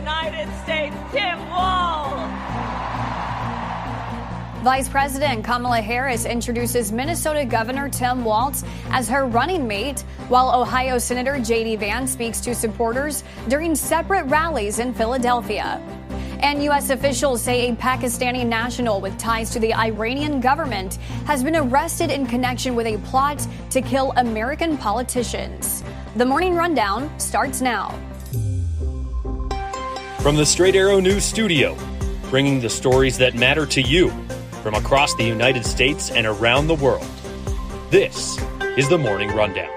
United States, Tim Walz. Vice President Kamala Harris introduces Minnesota Governor Tim Walz as her running mate, while Ohio Senator Vance speaks to supporters during separate rallies in Philadelphia. And U.S. officials say a Pakistani national with ties to the Iranian government has been arrested in connection with a plot to kill American politicians. The Morning Rundown starts now. From the Straight Arrow News Studio, bringing the stories that matter to you from across the United States and around the world. This is the Morning Rundown.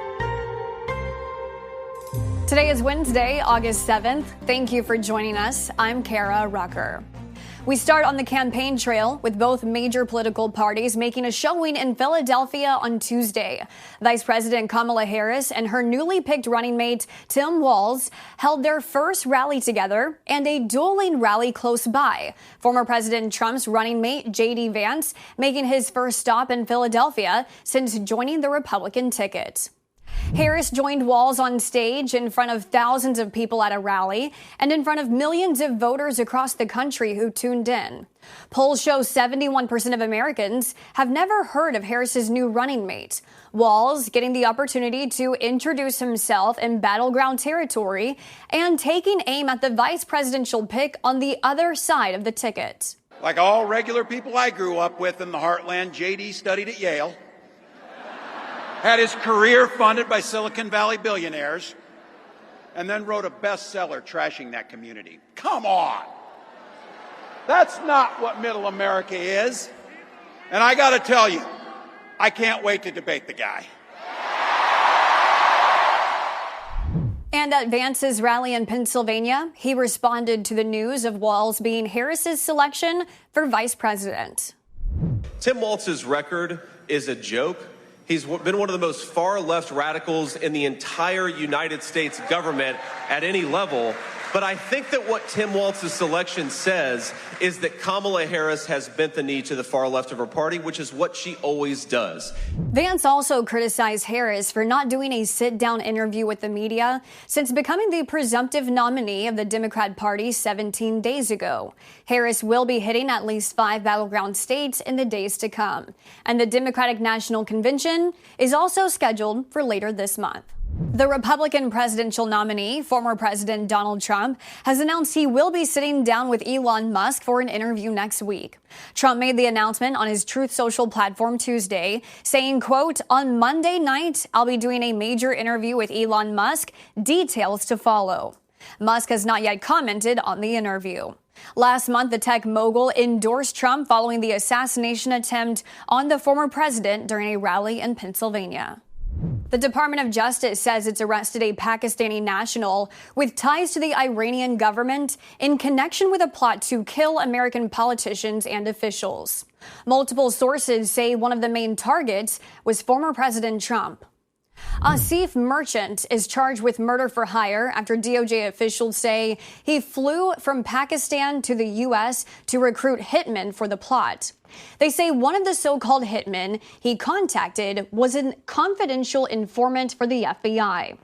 Today is Wednesday, August 7th. Thank you for joining us. I'm Kara Rucker. We start on the campaign trail with both major political parties making a showing in Philadelphia on Tuesday. Vice President Kamala Harris and her newly picked running mate, Tim Walz, held their first rally together and a dueling rally close by. Former President Trump's running mate, J.D. Vance, making his first stop in Philadelphia since joining the Republican ticket. Harris joined Walz on stage in front of thousands of people at a rally and in front of millions of voters across the country who tuned in. Polls show 71% of Americans have never heard of Harris's new running mate. Walz getting the opportunity to introduce himself in battleground territory and taking aim at the vice presidential pick on the other side of the ticket. Like all regular people I grew up with in the heartland, J.D. studied at Yale. Had his career funded by Silicon Valley billionaires, and then wrote a bestseller trashing that community. Come on! That's not what middle America is. And I gotta tell you, I can't wait to debate the guy. And at Vance's rally in Pennsylvania, he responded to the news of Walz being Harris's selection for vice president. Tim Walz's record is a joke. He's been one of the most far-left radicals in the entire United States government at any level. But I think that what Tim Walz's selection says is that Kamala Harris has bent the knee to the far left of her party, which is what she always does. Vance also criticized Harris for not doing a sit-down interview with the media since becoming the presumptive nominee of the Democrat Party 17 days ago. Harris will be hitting at least 5 battleground states in the days to come. And the Democratic National Convention is also scheduled for later this month. The Republican presidential nominee, former President Donald Trump, has announced he will be sitting down with Elon Musk for an interview next week. Trump made the announcement on his Truth Social platform Tuesday, saying, quote, "On Monday night, I'll be doing a major interview with Elon Musk. Details to follow." Musk has not yet commented on the interview. Last month, the tech mogul endorsed Trump following the assassination attempt on the former president during a rally in Pennsylvania. The Department of Justice says it's arrested a Pakistani national with ties to the Iranian government in connection with a plot to kill American politicians and officials. Multiple sources say one of the main targets was former President Trump. Asif Merchant is charged with murder for hire after DOJ officials say he flew from Pakistan to the U.S. to recruit hitmen for the plot. They say one of the so-called hitmen he contacted was a confidential informant for the FBI.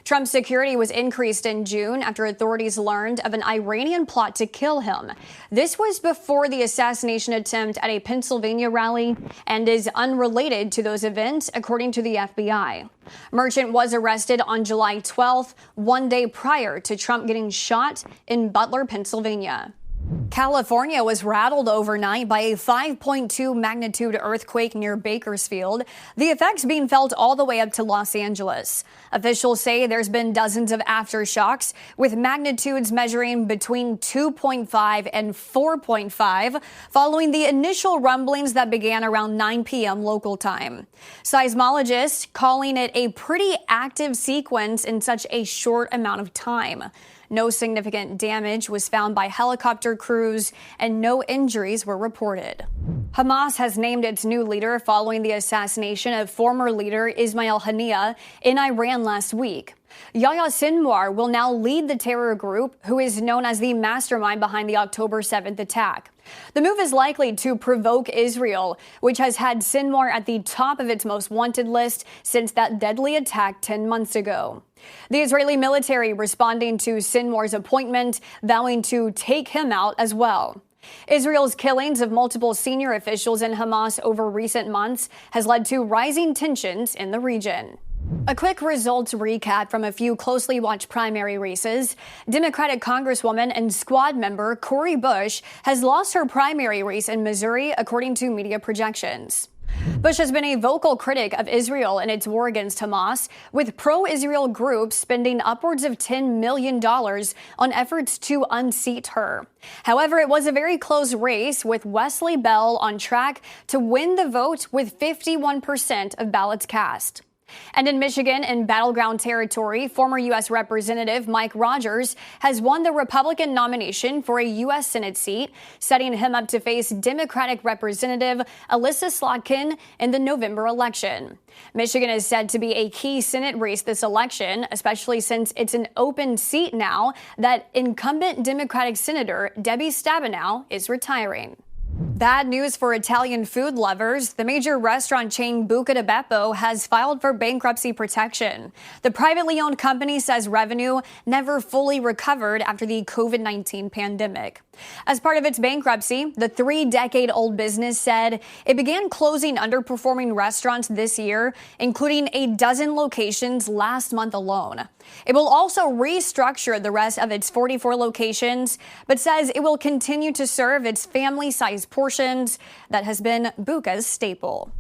Trump's security was increased in June after authorities learned of an Iranian plot to kill him. This was before the assassination attempt at a Pennsylvania rally and is unrelated to those events, according to the FBI. Merchant was arrested on July 12th, one day prior to Trump getting shot in Butler, Pennsylvania. California was rattled overnight by a 5.2 magnitude earthquake near Bakersfield, the effects being felt all the way up to Los Angeles. Officials say there's been dozens of aftershocks, with magnitudes measuring between 2.5 and 4.5, following the initial rumblings that began around 9 p.m. local time. Seismologists calling it a pretty active sequence in such a short amount of time. No significant damage was found by helicopter crews, and no injuries were reported. Hamas has named its new leader following the assassination of former leader Ismail Haniyeh in Iran last week. Yahya Sinwar will now lead the terror group, who is known as the mastermind behind the October 7th attack. The move is likely to provoke Israel, which has had Sinwar at the top of its most wanted list since that deadly attack 10 months ago. The Israeli military responding to Sinwar's appointment, vowing to take him out as well. Israel's killings of multiple senior officials in Hamas over recent months has led to rising tensions in the region. A quick results recap from a few closely watched primary races. Democratic Congresswoman and squad member Cori Bush has lost her primary race in Missouri, according to media projections. Bush has been a vocal critic of Israel in its war against Hamas, with pro-Israel groups spending upwards of $10 million on efforts to unseat her. However, it was a very close race, with Wesley Bell on track to win the vote with 51% of ballots cast. And in Michigan, in battleground territory, former U.S. Representative Mike Rogers has won the Republican nomination for a U.S. Senate seat, setting him up to face Democratic Representative Alyssa Slotkin in the November election. Michigan is said to be a key Senate race this election, especially since it's an open seat now that incumbent Democratic Senator Debbie Stabenow is retiring. Bad news for Italian food lovers. The major restaurant chain Buca di Beppo has filed for bankruptcy protection. The privately owned company says revenue never fully recovered after the COVID-19 pandemic. As part of its bankruptcy, the 3-decade-old business said it began closing underperforming restaurants this year, including a dozen locations last month alone. It will also restructure the rest of its 44 locations, but says it will continue to serve its family-sized portions that has been Buca's staple.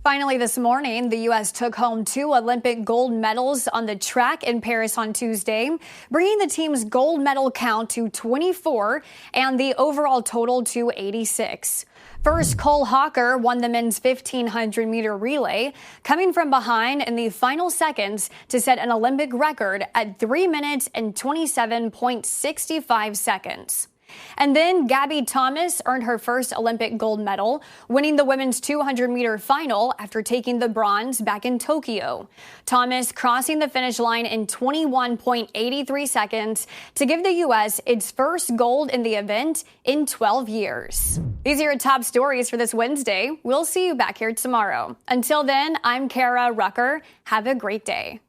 Finally, this morning, the U.S. took home 2 Olympic gold medals on the track in Paris on Tuesday, bringing the team's gold medal count to 24 and the overall total to 86. First, Cole Hawker won the men's 1,500-meter relay, coming from behind in the final seconds to set an Olympic record at 3 minutes and 27.65 seconds. And then Gabby Thomas earned her first Olympic gold medal, winning the women's 200-meter final after taking the bronze back in Tokyo. Thomas crossing the finish line in 21.83 seconds to give the U.S. its first gold in the event in 12 years. These are your top stories for this Wednesday. We'll see you back here tomorrow. Until then, I'm Kara Rucker. Have a great day.